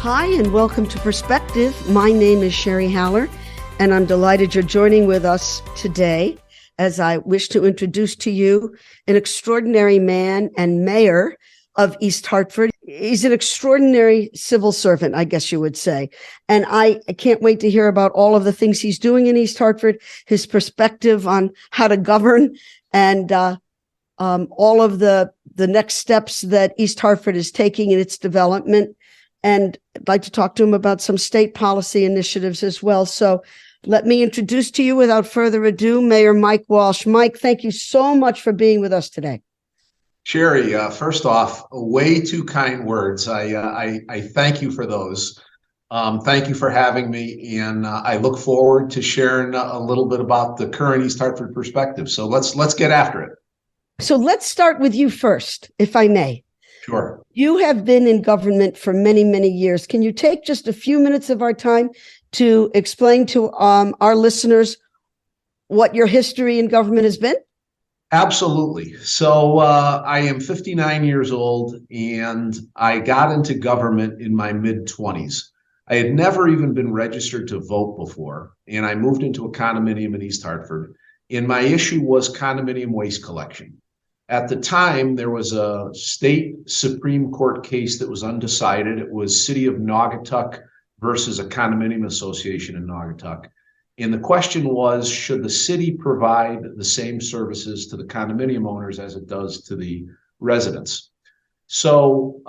Hi, and welcome to Perspective. My name is Sherry Haller, and I'm delighted you're joining with us today as I wish to introduce to you an extraordinary man and mayor of East Hartford. He's an extraordinary civil servant, I guess you would say. And I can't wait to hear about all of the things he's doing in East Hartford, his perspective on how to govern, and all of the next steps that East Hartford is taking in its development. And I'd like to talk to him about some state policy initiatives as well. So let me introduce to you, without further ado, Mayor Mike Walsh. Mike, thank you so much for being with us today. Sherry, first off, way too kind words. I thank you for those. Thank you for having me, and I look forward to sharing a little bit about the current East Hartford perspective. So let's get after it. So let's start with you first, if I may. Sure. You have been in government for many, many years. Can you take just a few minutes of our time to explain to our listeners what your history in government has been? Absolutely. So I am 59 years old, and I got into government in my mid-20s. I had never even been registered to vote before, and I moved into a condominium in East Hartford, and my issue was condominium waste collection. At the time, there was a state Supreme Court case that was undecided. It was City of Naugatuck versus a condominium association in Naugatuck. And the question was, should the city provide the same services to the condominium owners as it does to the residents? So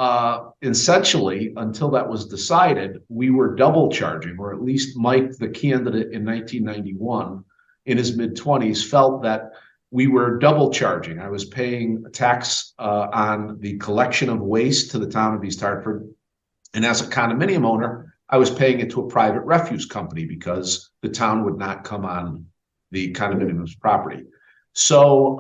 essentially, until that was decided, we were double charging, or at least Mike, the candidate in 1991, in his mid-20s, felt that we were double charging. I was paying a tax on the collection of waste to the town of East Hartford. And as a condominium owner, I was paying it to a private refuse company because the town would not come on the condominium's property. So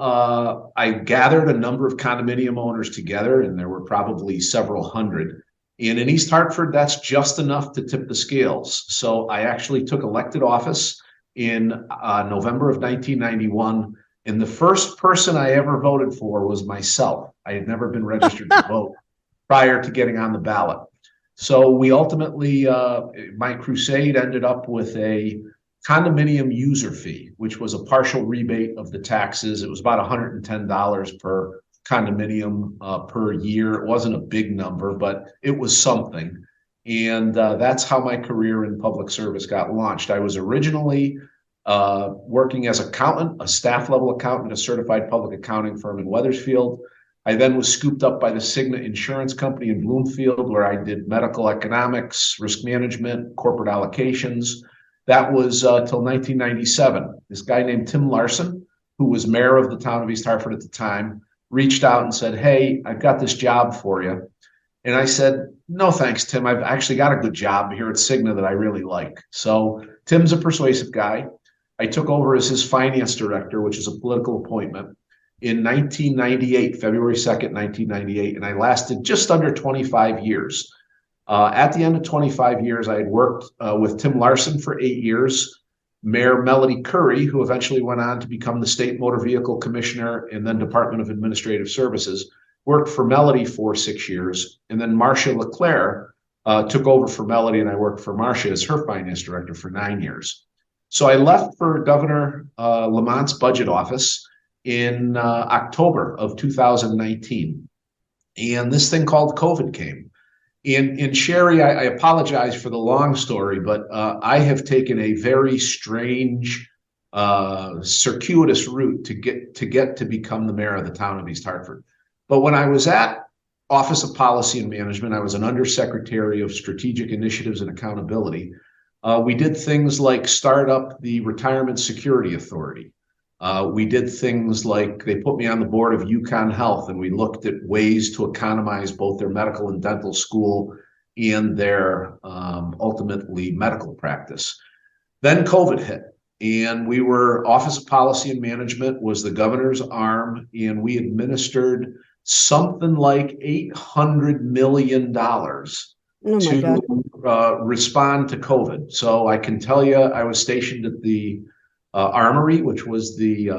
I gathered a number of condominium owners together, and there were probably several hundred. And in East Hartford, that's just enough to tip the scales. So I actually took elected office in November of 1991. And the first person I ever voted for was myself. I had never been registered to vote prior to getting on the ballot. So we ultimately, my crusade ended up with a condominium user fee, which was a partial rebate of the taxes. It was about $110 per condominium per year. It wasn't a big number, but it was something. And that's how my career in public service got launched. I was originally working as accountant, a staff level accountant, a certified public accounting firm in Wethersfield. I then was scooped up by the Cigna Insurance Company in Bloomfield, where I did medical economics, risk management, corporate allocations. That was till 1997. This guy named Tim Larson, who was mayor of the town of East Hartford at the time, reached out and said, "Hey, I've got this job for you." And I said, "No, thanks, Tim. I've actually got a good job here at Cigna that I really like." So Tim's a persuasive guy. I took over as his finance director, which is a political appointment, in 1998, February 2nd, 1998, and I lasted just under 25 years. At the end of 25 years, I had worked with Tim Larson for 8 years, Mayor Melody Curry, who eventually went on to become the State Motor Vehicle Commissioner and then Department of Administrative Services, worked for Melody for 6 years, and then Marcia LeClaire took over for Melody, and I worked for Marcia as her finance director for 9 years. So I left for Governor Lamont's budget office in October of 2019. And this thing called COVID came. And Sherry, I apologize for the long story, but I have taken a very strange, circuitous route to get to become the mayor of the town of East Hartford. But when I was at Office of Policy and Management, I was an undersecretary of strategic initiatives and accountability. We did things like start up the Retirement Security Authority. We did things like they put me on the board of UConn Health, and we looked at ways to economize both their medical and dental school and their ultimately medical practice. Then COVID hit, and we were Office of Policy and Management was the governor's arm, and we administered something like $800 million to respond to COVID. So I can tell you, I was stationed at the Armory, which was the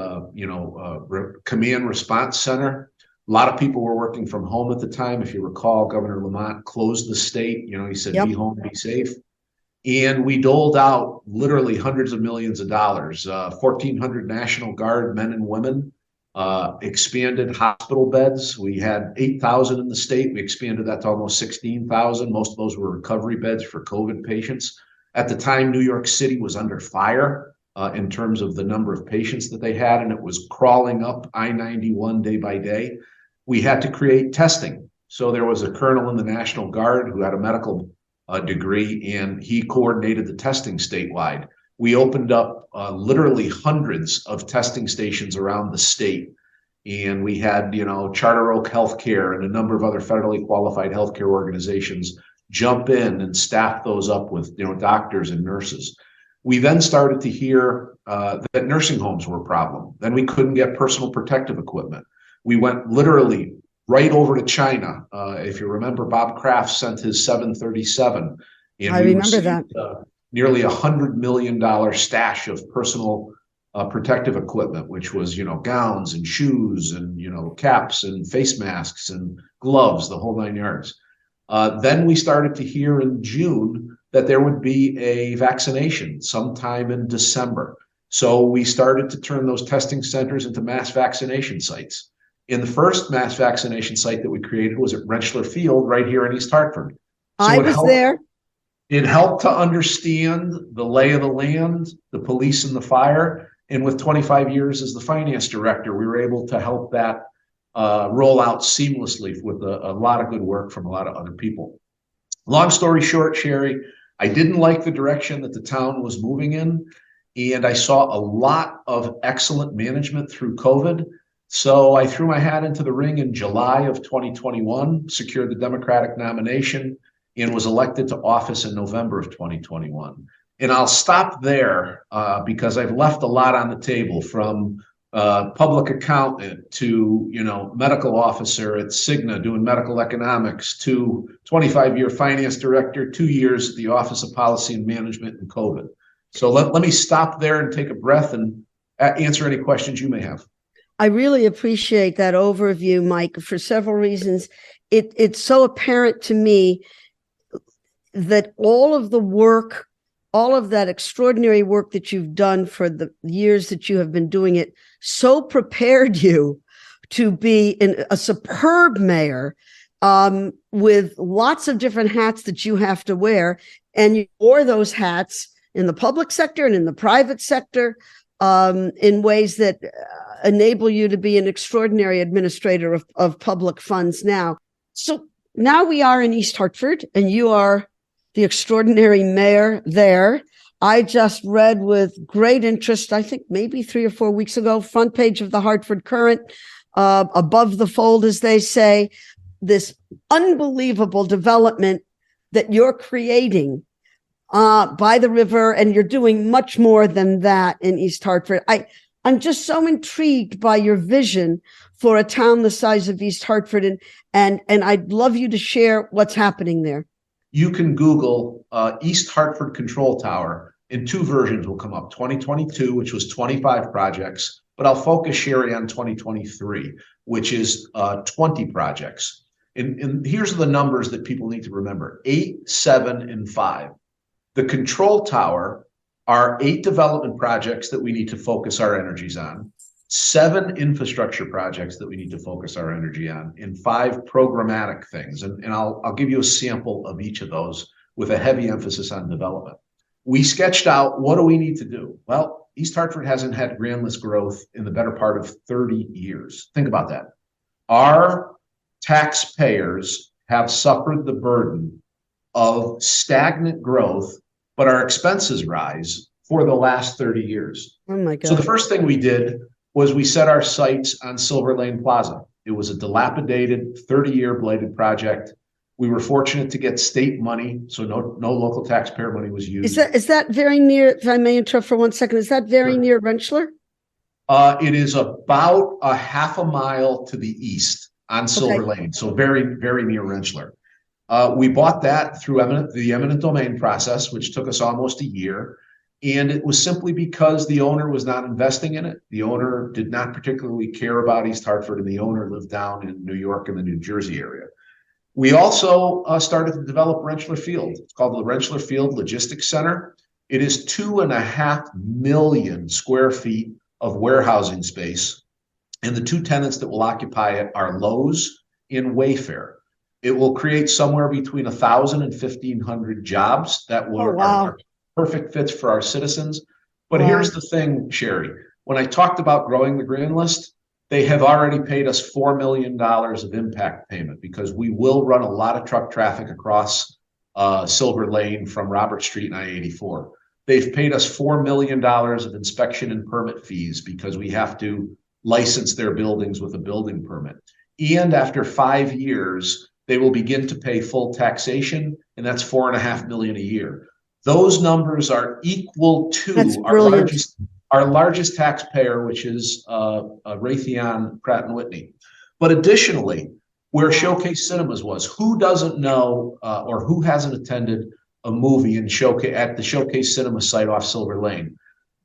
command response center. A lot of people were working from home at the time. If you recall, Governor Lamont closed the state. He said, Yep. be home, be safe. And we doled out literally hundreds of millions of dollars, 1,400 National Guard men and women, expanded hospital beds. We had 8,000 in the state. We expanded that to almost 16,000. Most of those were recovery beds for COVID patients. At the time, New York City was under fire in terms of the number of patients that they had, and it was crawling up I-91 day by day. We had to create testing. So there was a colonel in the National Guard who had a medical degree, and he coordinated the testing statewide. We opened up literally hundreds of testing stations around the state. And we had, Charter Oak Healthcare and a number of other federally qualified healthcare organizations jump in and staff those up with, doctors and nurses. We then started to hear that nursing homes were a problem. Then we couldn't get personal protective equipment. We went literally right over to China. If you remember, Bob Kraft sent his 737. And I remember that. Nearly $100 million stash of personal protective equipment, which was, gowns and shoes and, caps and face masks and gloves, the whole 9 yards. Then we started to hear in June that there would be a vaccination sometime in December. So we started to turn those testing centers into mass vaccination sites. And the first mass vaccination site that we created was at Rentschler Field right here in East Hartford. So I was there. It helped to understand the lay of the land, the police and the fire. And with 25 years as the finance director, we were able to help that roll out seamlessly with a lot of good work from a lot of other people. Long story short, Sherry, I didn't like the direction that the town was moving in. And I saw a lot of excellent management through COVID. So I threw my hat into the ring in July of 2021, secured the Democratic nomination, and was elected to office in November of 2021. And I'll stop there because I've left a lot on the table, from public accountant to, medical officer at Cigna doing medical economics, to 25-year finance director, 2 years at the Office of Policy and Management in COVID. So let me stop there and take a breath and answer any questions you may have. I really appreciate that overview, Mike, for several reasons. It's so apparent to me that all of the work, all of that extraordinary work that you've done for the years that you have been doing it, so prepared you to be a superb mayor with lots of different hats that you have to wear. And you wore those hats in the public sector and in the private sector in ways that enable you to be an extraordinary administrator of public funds now. So now we are in East Hartford, and you are the extraordinary mayor there. I just read with great interest, I think maybe 3 or 4 weeks ago, front page of the Hartford Courant, above the fold, as they say, this unbelievable development that you're creating by the river, and you're doing much more than that in East Hartford. I'm just so intrigued by your vision for a town the size of East Hartford, and I'd love you to share what's happening there. You can Google East Hartford Control Tower, and 2 versions will come up: 2022, which was 25 projects, but I'll focus, Sherry, on 2023, which is 20 projects. And here's the numbers that people need to remember: 8, 7, and 5. The control tower are 8 development projects that we need to focus our energies on, 7 infrastructure projects that we need to focus our energy on, and 5 programmatic things. And I'll give you a sample of each of those with a heavy emphasis on development. We sketched out, what do we need to do? Well, East Hartford hasn't had grand list growth in the better part of 30 years. Think about that. Our taxpayers have suffered the burden of stagnant growth, but our expenses rise for the last 30 years. Oh my God. So the first thing we did was we set our sights on Silver Lane Plaza. It was a dilapidated 30-year bladed project. We were fortunate to get state money, so no local taxpayer money was used. Is that very near, if I may interrupt for 1 second, is that very near Rentschler? It is about a half a mile to the east on Silver Lane, so very, very near Rentschler. We bought that through the eminent domain process, which took us almost a year. And it was simply because the owner was not investing in it. The owner did not particularly care about East Hartford, and the owner lived down in New York and the New Jersey area. We also started to develop Rentschler Field. It's called the Rentschler Field Logistics Center. It is 2.5 million square feet of warehousing space. And the two tenants that will occupy it are Lowe's and Wayfair. It will create somewhere between 1,000 and 1,500 jobs that are perfect fits for our citizens. But here's the thing, Sherry. When I talked about growing the grand list, they have already paid us $4 million of impact payment because we will run a lot of truck traffic across Silver Lane from Robert Street and I-84. They've paid us $4 million of inspection and permit fees because we have to license their buildings with a building permit. And after 5 years, they will begin to pay full taxation, and that's $4.5 million a year. Those numbers are equal to our largest taxpayer, which is Raytheon Pratt and Whitney. But additionally, where Showcase Cinemas was, who doesn't know or who hasn't attended a movie at the Showcase Cinema site off Silver Lane?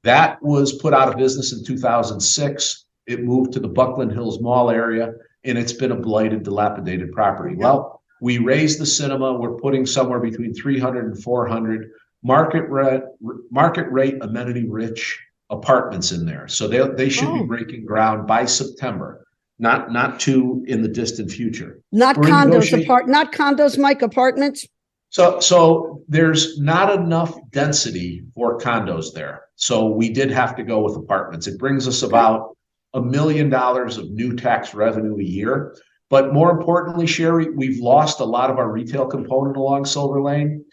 That was put out of business in 2006. It moved to the Buckland Hills Mall area, and it's been a blighted, dilapidated property. Well, we raised the cinema. We're putting somewhere between 300 and 400 market rate, amenity-rich apartments in there. So they should be breaking ground by September, not too in the distant future. Not condos, Mike, apartments. So there's not enough density for condos there. So we did have to go with apartments. It brings us about $1 million of new tax revenue a year. But more importantly, Sherry, we've lost a lot of our retail component along Silver Lane.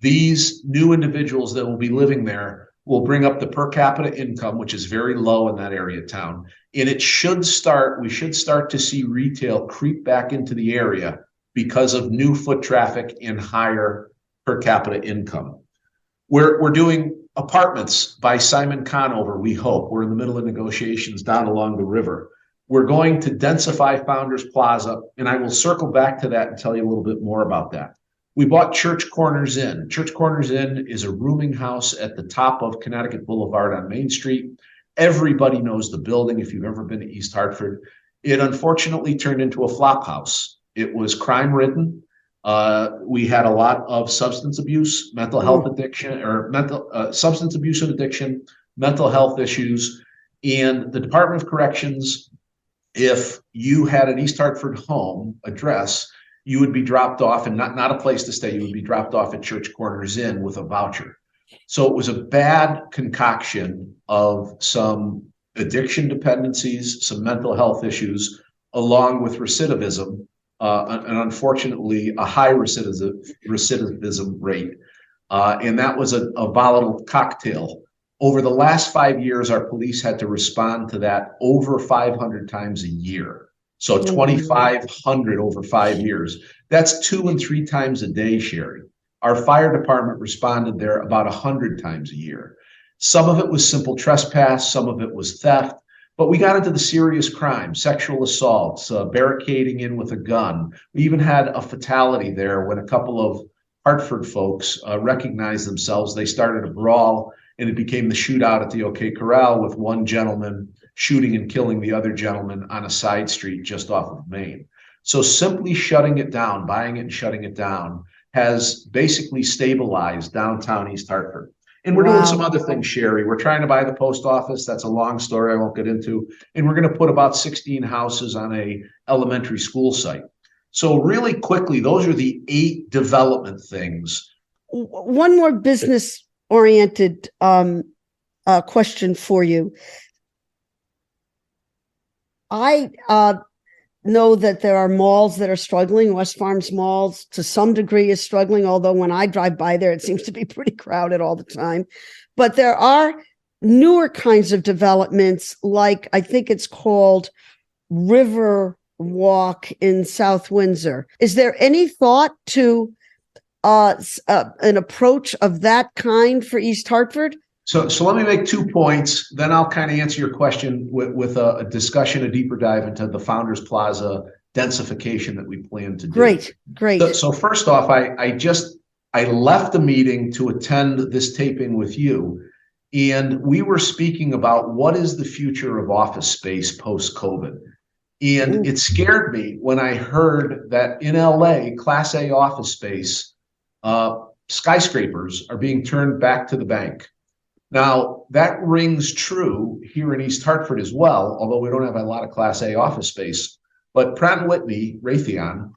These new individuals that will be living there will bring up the per capita income, which is very low in that area of town. And we should start to see retail creep back into the area because of new foot traffic and higher per capita income. We're doing apartments by Simon Conover, we hope. We're in the middle of negotiations down along the river. We're going to densify Founders Plaza, and I will circle back to that and tell you a little bit more about that. We bought Church Corners Inn. Church Corners Inn is a rooming house at the top of Connecticut Boulevard on Main Street. Everybody knows the building if you've ever been to East Hartford. It unfortunately turned into a flop house. It was crime-ridden. We had a lot of substance abuse, mental health addiction, or substance abuse and addiction, mental health issues. And the Department of Corrections, if you had an East Hartford home address, you would be dropped off, and not a place to stay. You would be dropped off at Church Corners Inn with a voucher. So it was a bad concoction of some addiction dependencies, some mental health issues, along with recidivism, and unfortunately a high recidivism rate. And that was a volatile cocktail. Over the last 5 years, our police had to respond to that over 500 times a year. So 2,500 over 5 years. That's 2 and 3 times a day, Sherry. Our fire department responded there about 100 times a year. Some of it was simple trespass, some of it was theft, but we got into the serious crimes, sexual assaults, barricading in with a gun. We even had a fatality there when a couple of Hartford folks recognized themselves. They started a brawl, and it became the shootout at the OK Corral with one gentleman shooting and killing the other gentleman on a side street just off of Main. So simply shutting it down, buying it and shutting it down, has basically stabilized downtown East Hartford. And we're doing some other things, Sherry. We're trying to buy the post office. That's a long story I won't get into. And we're going to put about 16 houses on a elementary school site. So really quickly, those are the 8 development things. One more business-oriented question for you. I know that there are malls that are struggling. West Farms Malls to some degree is struggling, although when I drive by there, it seems to be pretty crowded all the time. But there are newer kinds of developments, like I think it's called River Walk in South Windsor. Is there any thought to an approach of that kind for East Hartford? So let me make 2 points. Then I'll kind of answer your question with a discussion, a deeper dive into the Founders Plaza densification that we plan to do. Great. So first off, I left the meeting to attend this taping with you. And we were speaking about what is the future of office space post-COVID. And it scared me when I heard that in LA, Class A office space, skyscrapers are being turned back to the bank. Now, that rings true here in East Hartford as well, although we don't have a lot of Class A office space. But Pratt & Whitney, Raytheon,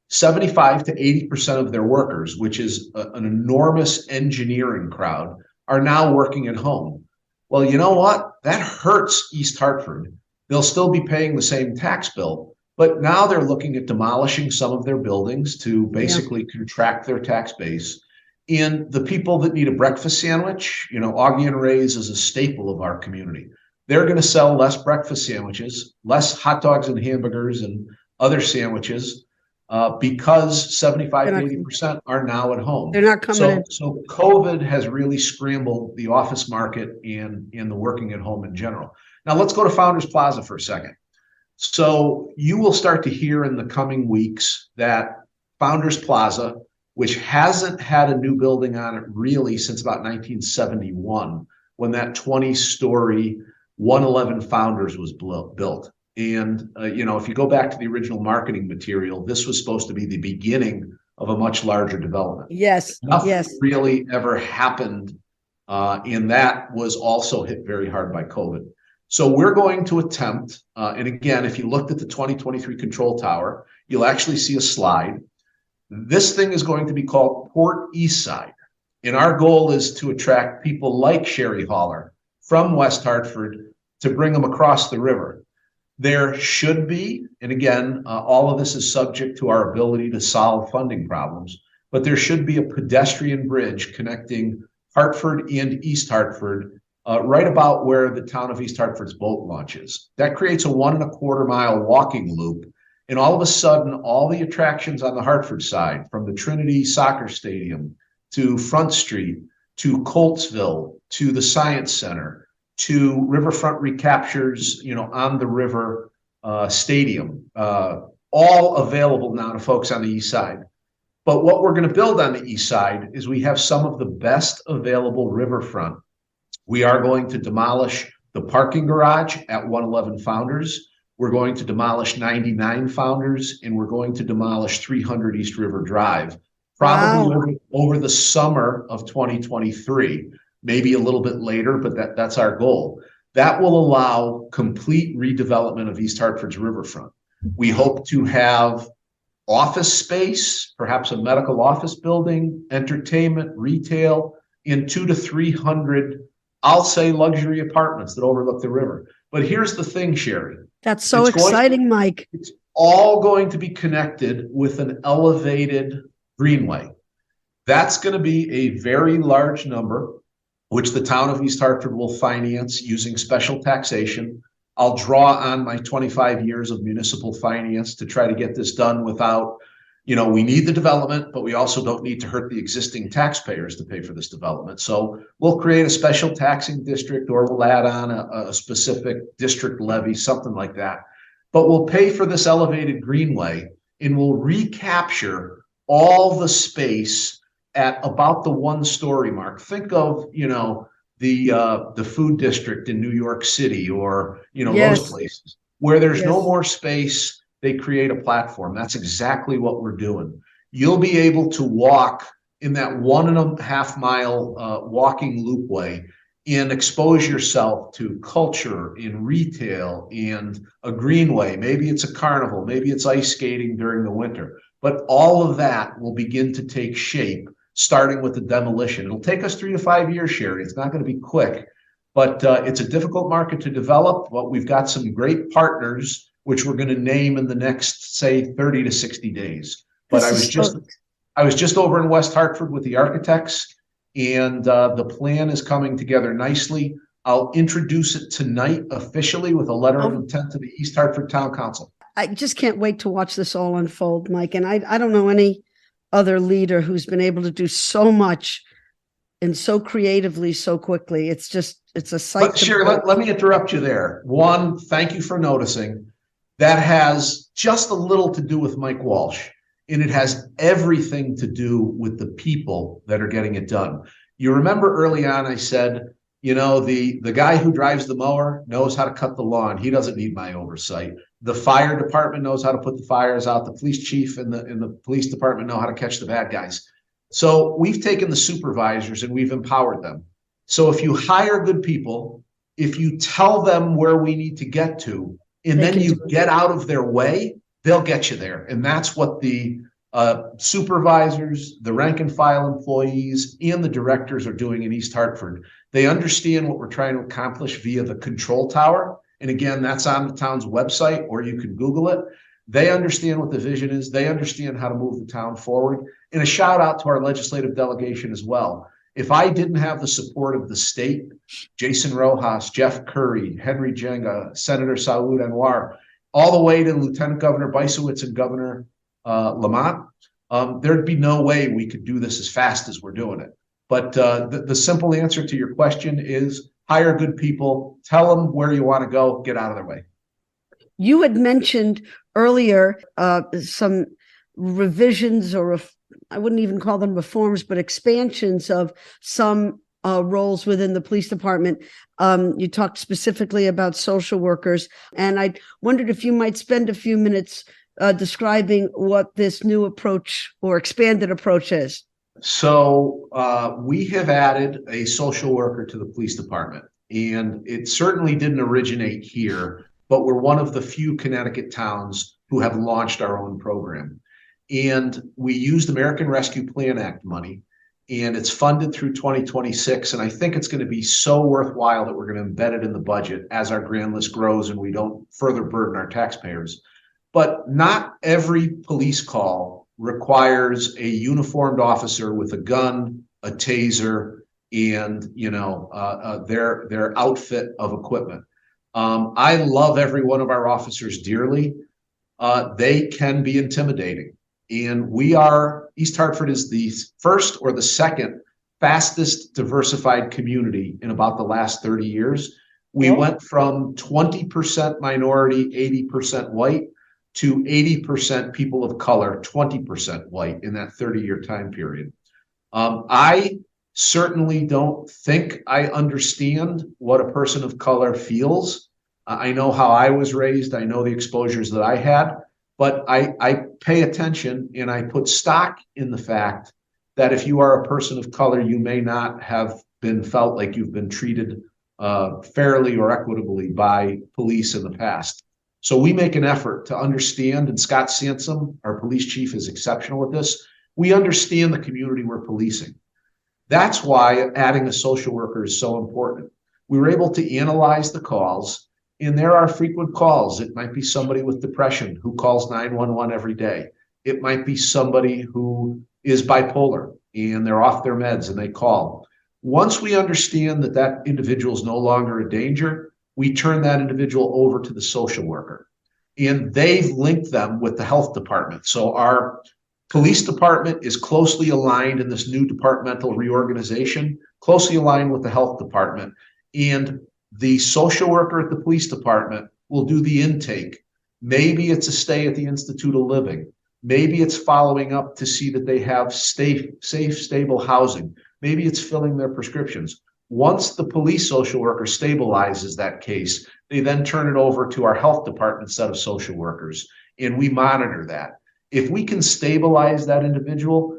75 to 80% of their workers, which is an enormous engineering crowd, are now working at home. Well, you know what? That hurts East Hartford. They'll still be paying the same tax bill, but now they're looking at demolishing some of their buildings to basically contract their tax base. And the people that need a breakfast sandwich, Augie and Ray's is a staple of our community. They're going to sell less breakfast sandwiches, less hot dogs and hamburgers and other sandwiches, because 75 to 80% are now at home. They're not coming in. So COVID has really scrambled the office market and the working at home in general. Now let's go to Founders Plaza for a second. So you will start to hear in the coming weeks that Founders Plaza, which hasn't had a new building on it really since about 1971, when that 20-story 111 Founders was built. And, if you go back to the original marketing material, this was supposed to be the beginning of a much larger development. Yes. Nothing really ever happened. And that was also hit very hard by COVID. So we're going to attempt, and again, if you looked at the 2023 control tower, you'll actually see a slide. This thing is going to be called Port East Side. And our goal is to attract people like Sherry Haller from West Hartford to bring them across the river. There should be, and again, all of this is subject to our ability to solve funding problems, but there should be a pedestrian bridge connecting Hartford and East Hartford right about where the town of East Hartford's boat launch is. That creates a 1.25 mile walking loop. And all of a sudden, all the attractions on the Hartford side, from the Trinity Soccer Stadium to Front Street to Coltsville to the Science Center to Riverfront Recaptures, on the river stadium, all available now to folks on the east side. But what we're going to build on the east side is we have some of the best available riverfront. We are going to demolish the parking garage at 111 Founders. We're going to demolish 99 Founders, and we're going to demolish 300 East River Drive, probably over the summer of 2023, maybe a little bit later, but that's our goal. That will allow complete redevelopment of East Hartford's riverfront. We hope to have office space, perhaps a medical office building, entertainment, retail, in 200 to 300, I'll say, luxury apartments that overlook the river. But here's the thing, Sherry. That's so exciting, Mike. It's all going to be connected with an elevated greenway. That's going to be a very large number, which the town of East Hartford will finance using special taxation. I'll draw on my 25 years of municipal finance to try to get this done without, we need the development, but we also don't need to hurt the existing taxpayers to pay for this development. So we'll create a special taxing district, or we'll add on a specific district levy, something like that. But we'll pay for this elevated greenway, and we'll recapture all the space at about the 1-story mark. Think of, the food district in New York City, or, those places where there's no more space. They create a platform. That's exactly what we're doing. You'll be able to walk in that 1.5 mile walking loopway and expose yourself to culture in retail and a greenway. Maybe it's a carnival, maybe it's ice skating during the winter, but all of that will begin to take shape, starting with the demolition. It'll take us 3 to 5 years, Sherry. It's not going to be quick, but it's a difficult market to develop. But we've got some great partners, which we're going to name in the next, say, 30 to 60 days. But I was just over in West Hartford with the architects, and the plan is coming together nicely. I'll introduce it tonight officially with a letter of intent to the East Hartford Town Council. I just can't wait to watch this all unfold, Mike. And I don't know any other leader who's been able to do so much and so creatively, so quickly. It's a sight. But Sherry, let me interrupt you there. One, thank you for noticing. That has just a little to do with Mike Walsh, and it has everything to do with the people that are getting it done. You remember early on, I said, The guy who drives the mower knows how to cut the lawn. He doesn't need my oversight. The fire department knows how to put the fires out. The police chief and the police department know how to catch the bad guys. So we've taken the supervisors and we've empowered them. So if you hire good people, if you tell them where we need to get to, and then you get out of their way, they'll get you there. And that's what the supervisors, the rank and file employees, and the directors are doing in East Hartford. They understand what we're trying to accomplish via the control tower. And again, that's on the town's website, or you can Google it. They understand what the vision is. They understand how to move the town forward. And a shout out to our legislative delegation as well. If I didn't have the support of the state, Jason Rojas, Jeff Curry, Henry Jenga, Senator Saud Anwar, all the way to Lieutenant Governor Bisowitz and Governor Lamont, there'd be no way we could do this as fast as we're doing it. But the simple answer to your question is hire good people, tell them where you want to go, get out of their way. You had mentioned earlier some revisions, or I wouldn't even call them reforms, but expansions of some roles within the police department. You talked specifically about social workers, and I wondered if you might spend a few minutes describing what this new approach or expanded approach is. So we have added a social worker to the police department, and it certainly didn't originate here, but we're one of the few Connecticut towns who have launched our own program. And we used American Rescue Plan Act money, and it's funded through 2026. And I think it's going to be so worthwhile that we're going to embed it in the budget as our grand list grows and we don't further burden our taxpayers. But not every police call requires a uniformed officer with a gun, a taser, and their outfit of equipment. I love every one of our officers dearly. They can be intimidating. And East Hartford is the first or the second fastest diversified community in about the last 30 years. We went from 20% minority, 80% white, to 80% people of color, 20% white in that 30-year time period. I certainly don't think I understand what a person of color feels. I know how I was raised. I know the exposures that I had. But I pay attention and I put stock in the fact that if you are a person of color, you may not have been felt like you've been treated fairly or equitably by police in the past. So we make an effort to understand, and Scott Sansom, our police chief, is exceptional at this. We understand the community we're policing. That's why adding a social worker is so important. We were able to analyze the calls. And there are frequent calls. It might be somebody with depression who calls 911 every day. It might be somebody who is bipolar and they're off their meds and they call. Once we understand that that individual is no longer a danger, we turn that individual over to the social worker. And they've linked them with the health department. So our police department is closely aligned in this new departmental reorganization, closely aligned with the health department. And the social worker at the police department will do the intake. Maybe it's a stay at the Institute of Living. Maybe it's following up to see that they have safe, stable housing. Maybe it's filling their prescriptions. Once the police social worker stabilizes that case, they then turn it over to our health department set of social workers, and we monitor that. If we can stabilize that individual,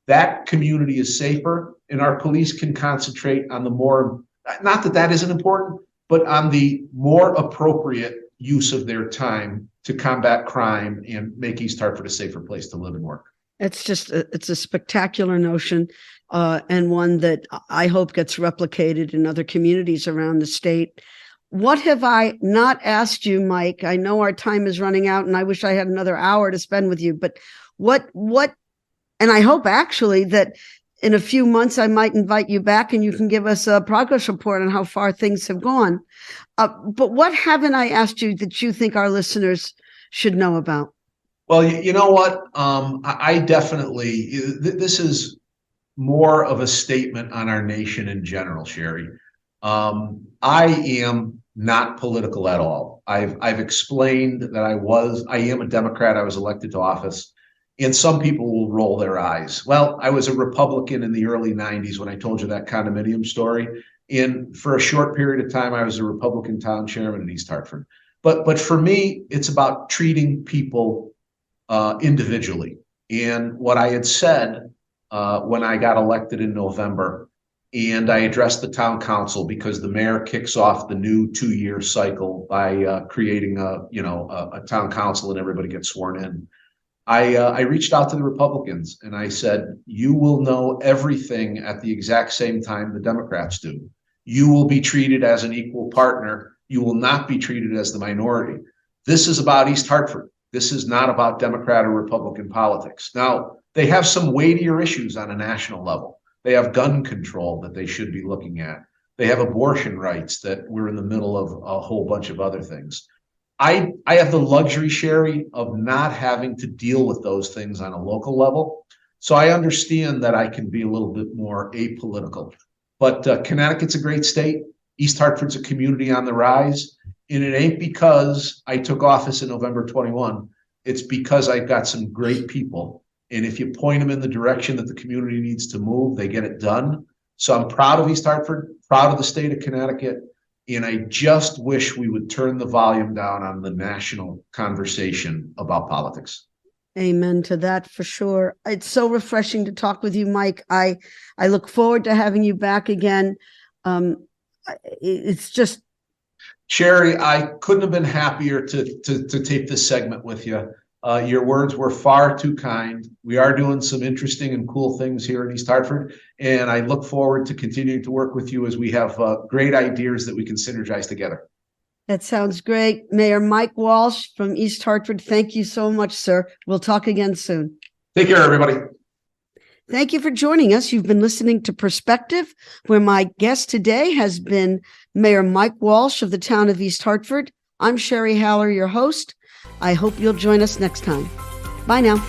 that community is safer, and our police can concentrate on the more, not that that isn't important, but on the more appropriate use of their time to combat crime and make East Hartford a safer place to live and work. It's a spectacular notion, and one that I hope gets replicated in other communities around the state. What have I not asked you, Mike? I know our time is running out and I wish I had another hour to spend with you, but what, and I hope actually that in a few months, I might invite you back and you can give us a progress report on how far things have gone. But what haven't I asked you that you think our listeners should know about? Well, you know what? I definitely, this is more of a statement on our nation in general, Sherry. I am not political at all. I've explained that I am a Democrat. I was elected to office. And some people will roll their eyes. Well, I was a Republican in the early 90s when I told you that condominium story. And for a short period of time, I was a Republican town chairman in East Hartford. But for me, it's about treating people individually. And what I had said when I got elected in November, and I addressed the town council because the mayor kicks off the new 2-year cycle by creating a town council and everybody gets sworn in. I reached out to the Republicans and I said, you will know everything at the exact same time the Democrats do. You will be treated as an equal partner. You will not be treated as the minority. This is about East Hartford. This is not about Democrat or Republican politics. Now, they have some weightier issues on a national level. They have gun control that they should be looking at. They have abortion rights that we're in the middle of a whole bunch of other things. I have the luxury, Sherry, of not having to deal with those things on a local level. So I understand that I can be a little bit more apolitical. But Connecticut's a great state. East Hartford's a community on the rise. And it ain't because I took office in November 21. It's because I've got some great people. And if you point them in the direction that the community needs to move, they get it done. So I'm proud of East Hartford, proud of the state of Connecticut. And I just wish we would turn the volume down on the national conversation about politics. Amen to that for sure. It's so refreshing to talk with you, Mike. I look forward to having you back again. It's just, Sherry, I couldn't have been happier to tape this segment with you. Your words were far too kind. We are doing some interesting and cool things here in East Hartford, and I look forward to continuing to work with you as we have great ideas that we can synergize together. that sounds great. Mayor Mike Walsh from East Hartford, thank you so much, sir. We'll talk again soon. Take care, everybody. Thank you for joining us. You've been listening to Perspective, where my guest today has been Mayor Mike Walsh of the town of East Hartford. I'm Sherry Haller, your host. I hope you'll join us next time. Bye now.